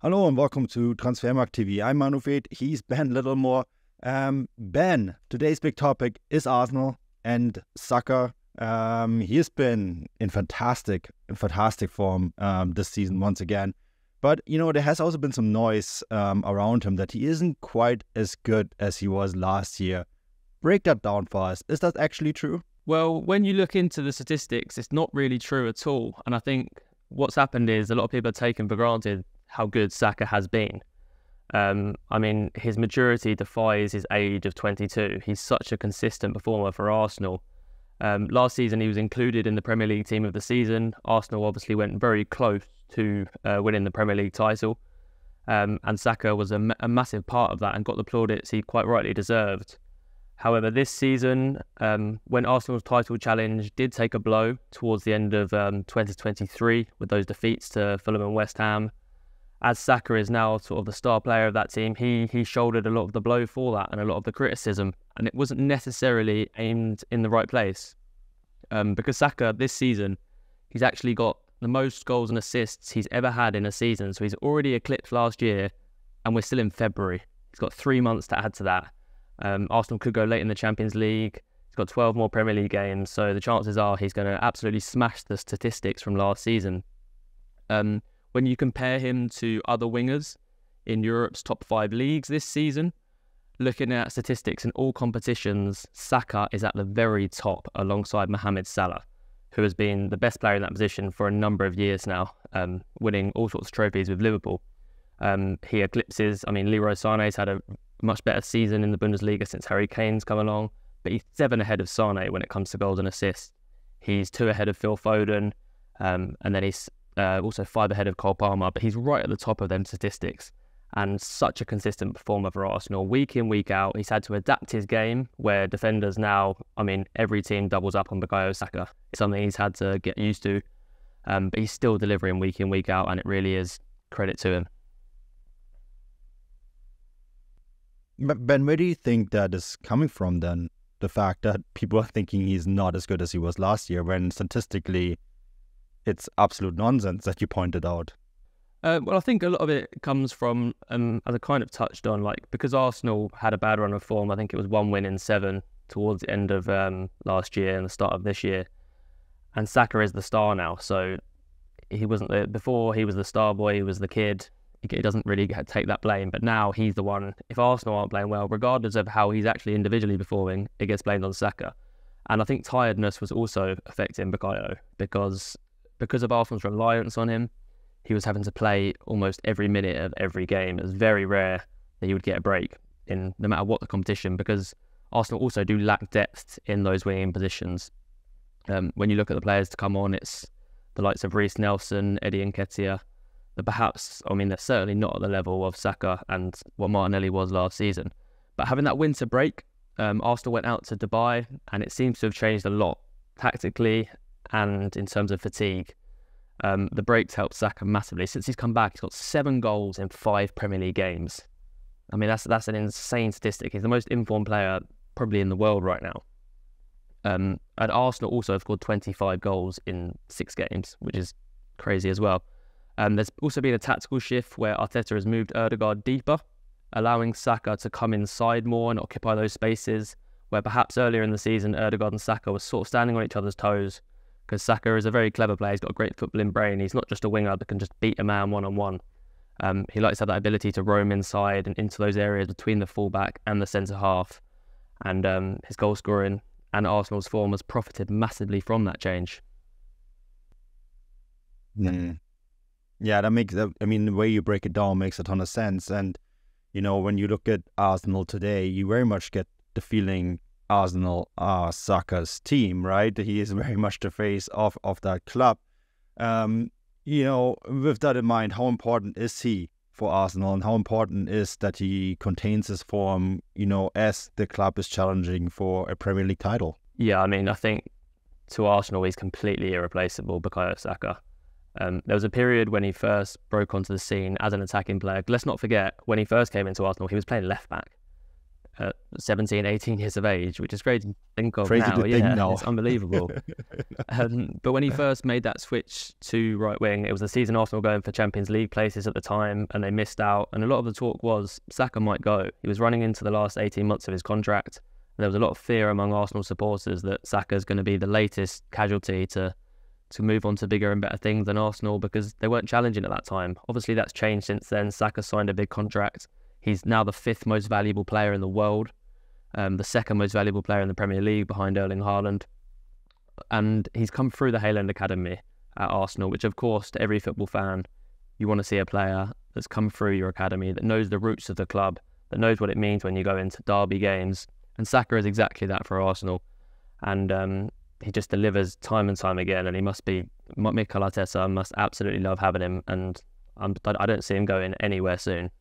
Hello and welcome to Transfermarkt TV. I'm Manufred, he's Ben Littlemore. Ben, today's big topic is Arsenal and Saka. He has been in fantastic form this season once again. But, there has also been some noise around him that he isn't quite as good as he was last year. Break that down for us. Is that actually true? Well, when you look into the statistics, it's not really true at all. And I think what's happened is a lot of people are taken for granted how good Saka has been. His maturity defies his age of 22. He's such a consistent performer for Arsenal. Last season, he was included in the Premier League team of the season. Arsenal obviously went very close to winning the Premier League title. And Saka was a massive part of that and got the plaudits he quite rightly deserved. However, this season, when Arsenal's title challenge did take a blow towards the end of 2023 with those defeats to Fulham and West Ham, as Saka is now sort of the star player of that team, he shouldered a lot of the blow for that and a lot of the criticism, and it wasn't necessarily aimed in the right place. Because Saka, this season, he's actually got the most goals and assists he's ever had in a season, so he's already eclipsed last year, and we're still in February. He's got 3 months to add to that. Arsenal could go late in the Champions League. He's got 12 more Premier League games, so the chances are he's going to absolutely smash the statistics from last season. When you compare him to other wingers in Europe's top 5 leagues this season, looking at statistics in all competitions, Saka is at the very top alongside Mohamed Salah, who has been the best player in that position for a number of years now, winning all sorts of trophies with Liverpool. He eclipses, Leroy Sané's had a much better season in the Bundesliga since Harry Kane's come along, but he's 7 ahead of Sané when it comes to goals and assists. He's 2 ahead of Phil Foden, and then he's also 5 ahead of Cole Palmer, but he's right at the top of them statistics and such a consistent performer for Arsenal. Week in, week out, he's had to adapt his game where defenders now, every team doubles up on Bukayo Saka. It's something he's had to get used to, but he's still delivering week in, week out, and it really is credit to him. Ben, where do you think that is coming from then? The fact that people are thinking he's not as good as he was last year, when statistically it's absolute nonsense that you pointed out. Well, I think a lot of it comes from, as I kind of touched on, because Arsenal had a bad run of form. I think it was 1 win in 7 towards the end of last year and the start of this year. And Saka is the star now. So he wasn't before he was the star boy, he was the kid. He doesn't really take that blame. But now he's the one. If Arsenal aren't playing well, regardless of how he's actually individually performing, it gets blamed on Saka. And I think tiredness was also affecting Bukayo because of Arsenal's reliance on him. He was having to play almost every minute of every game. It was very rare that he would get a break in no matter what the competition, because Arsenal also do lack depth in those winging positions. When you look at the players to come on, it's the likes of Reece Nelson, Eddie Nketiah. They're certainly not at the level of Saka and what Martinelli was last season. But having that winter break, Arsenal went out to Dubai, and it seems to have changed a lot tactically and in terms of fatigue. The breaks helped Saka massively. Since he's come back, he's got 7 goals in 5 Premier League games. That's an insane statistic. He's the most informed player probably in the world right now. And Arsenal also have scored 25 goals in 6 games, which is crazy as well. There's also been a tactical shift where Arteta has moved Ødegaard deeper, allowing Saka to come inside more and occupy those spaces, where perhaps earlier in the season, Ødegaard and Saka were sort of standing on each other's toes, because Saka is a very clever player. He's got a great footballing brain. He's not just a winger that can just beat a man one-on-one. He likes to have that ability to roam inside and into those areas between the fullback and the centre-half. And his goal scoring and Arsenal's form has profited massively from that change. Yeah, that makes, the way you break it down makes a ton of sense. And, when you look at Arsenal today, you very much get the feeling Arsenal are Saka's team, right? He is very much the face of that club. With that in mind, how important is he for Arsenal, and how important is that he contains his form, as the club is challenging for a Premier League title? Yeah, I think to Arsenal, he's completely irreplaceable, Bukayo Saka. There was a period when he first broke onto the scene as an attacking player. Let's not forget, when he first came into Arsenal, he was playing left back. at 17, 18 years of age, which is crazy to think of Crazy now. to think now. It's unbelievable. But when he first made that switch to right wing, it was the season Arsenal going for Champions League places at the time, and they missed out. And a lot of the talk was Saka might go. He was running into the last 18 months of his contract. There was a lot of fear among Arsenal supporters that Saka's going to be the latest casualty to move on to bigger and better things than Arsenal, because they weren't challenging at that time. Obviously, that's changed since then. Saka signed a big contract. He's now the 5th most valuable player in the world, the 2nd most valuable player in the Premier League behind Erling Haaland. And he's come through the Haaland Academy at Arsenal, which, of course, to every football fan, you want to see a player that's come through your academy, that knows the roots of the club, that knows what it means when you go into derby games. And Saka is exactly that for Arsenal. And he just delivers time and time again. And Mikel Arteta must absolutely love having him. And I don't see him going anywhere soon.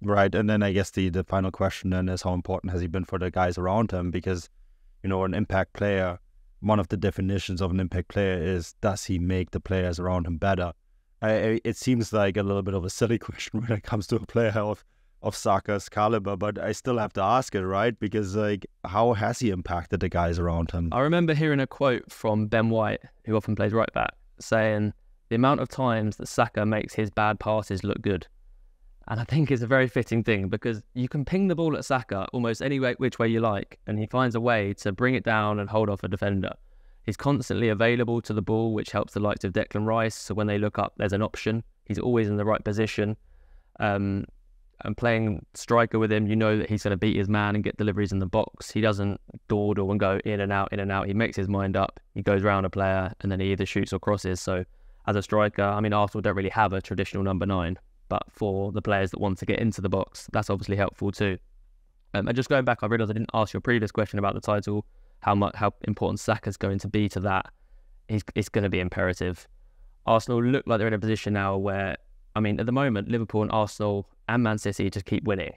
Right, and then I guess the final question then is, how important has he been for the guys around him? Because, an impact player, one of the definitions of an impact player is, does he make the players around him better? It seems like a little bit of a silly question when it comes to a player of Saka's caliber, but I still have to ask it, right? Because, how has he impacted the guys around him? I remember hearing a quote from Ben White, who often plays right back, saying the amount of times that Saka makes his bad passes look good. And I think it's a very fitting thing, because you can ping the ball at Saka almost any which way you like, and he finds a way to bring it down and hold off a defender. He's constantly available to the ball, which helps the likes of Declan Rice. So when they look up, there's an option. He's always in the right position. And playing striker with him, you know that he's going to beat his man and get deliveries in the box. He doesn't dawdle and go in and out, in and out. He makes his mind up. He goes round a player, and then he either shoots or crosses. So as a striker, Arsenal don't really have a traditional number 9. But for the players that want to get into the box, that's obviously helpful too. And just going back, I realised I didn't ask your previous question about the title, how important Saka's going to be to that. It's going to be imperative. Arsenal look like they're in a position now where, at the moment, Liverpool and Arsenal and Man City just keep winning.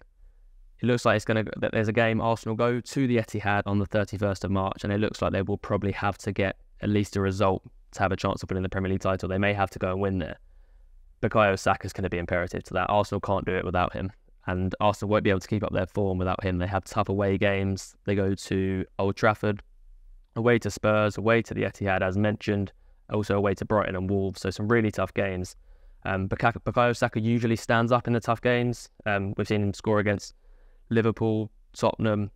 It looks like that there's a game Arsenal go to the Etihad on the 31st of March, and it looks like they will probably have to get at least a result to have a chance of winning the Premier League title. They may have to go and win there. Bukayo Saka is going to be imperative to that. Arsenal can't do it without him, and Arsenal won't be able to keep up their form without him. They have tough away games. They go to Old Trafford, away to Spurs, away to the Etihad, as mentioned, also away to Brighton and Wolves. So some really tough games. Bukayo Saka usually stands up in the tough games. We've seen him score against Liverpool, Tottenham,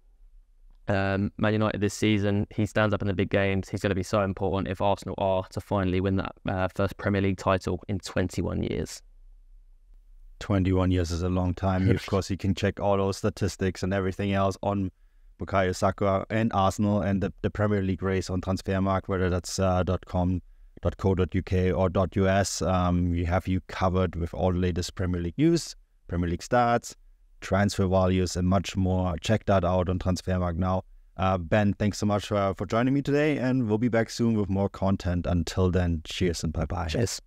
Man United this season. He stands up in the big games. He's going to be so important if Arsenal are to finally win that first Premier League title in 21 years. 21 years is a long time. Of course, you can check all those statistics and everything else on Bukayo Saka and Arsenal and the Premier League race on Transfermarkt, whether that's .com.co.uk or .us. We have you covered with all the latest Premier League news, Premier League stats, transfer values, and much more. Check that out on Transfermarkt now. Ben, thanks so much for joining me today, and we'll be back soon with more content. Until then, cheers and bye-bye. Cheers.